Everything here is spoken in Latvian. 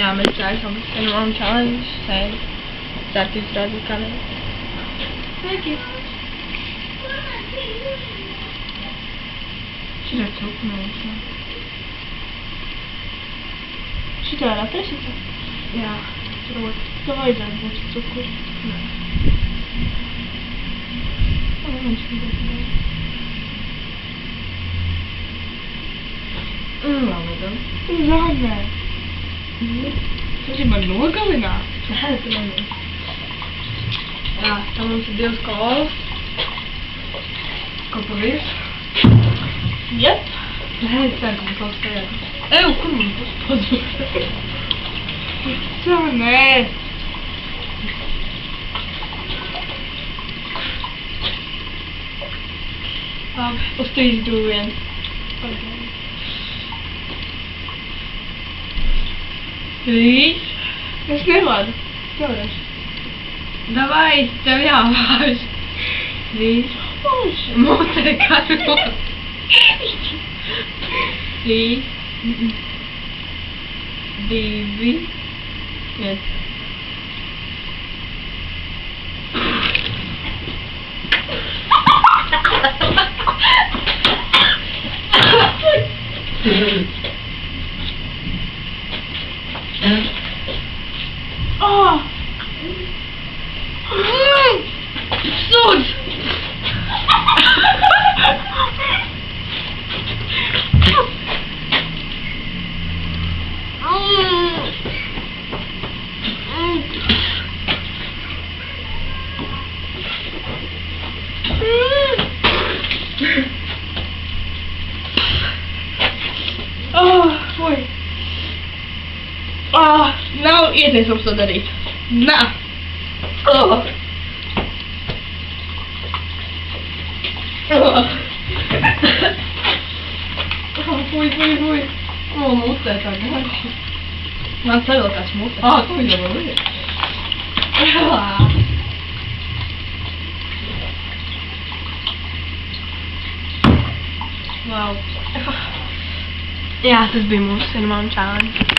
Já my jsem mám challenge, sen. Starty zrazu kanál. Taky. Şurada çok mu olsa? Şu tarafta şu tarafta. Ya. Давай да, будет цукор. Anladım. Güzel. Слушай, много вина. Это много. Ja, dan moet je deels kalf. Kapoeer. Yep. Nee, het zijn gewoon vast verder. Oh, kom maar. Zo, nee. Of steeds doen. Три. Ну, снимай. Давай. Давай, давай. Три. Монте Карло. Три. Baby. Yes. Oh! Sud! Oh, mooi. Ah, nou eerst eens op zo'n date. Nou. Oh. Oh. Fui. Oh, multa, tá bom? Mas sabe ela tá te multa? Ah, coisa boa. Wow. Ja, het is bij ons, helemaal een challenge.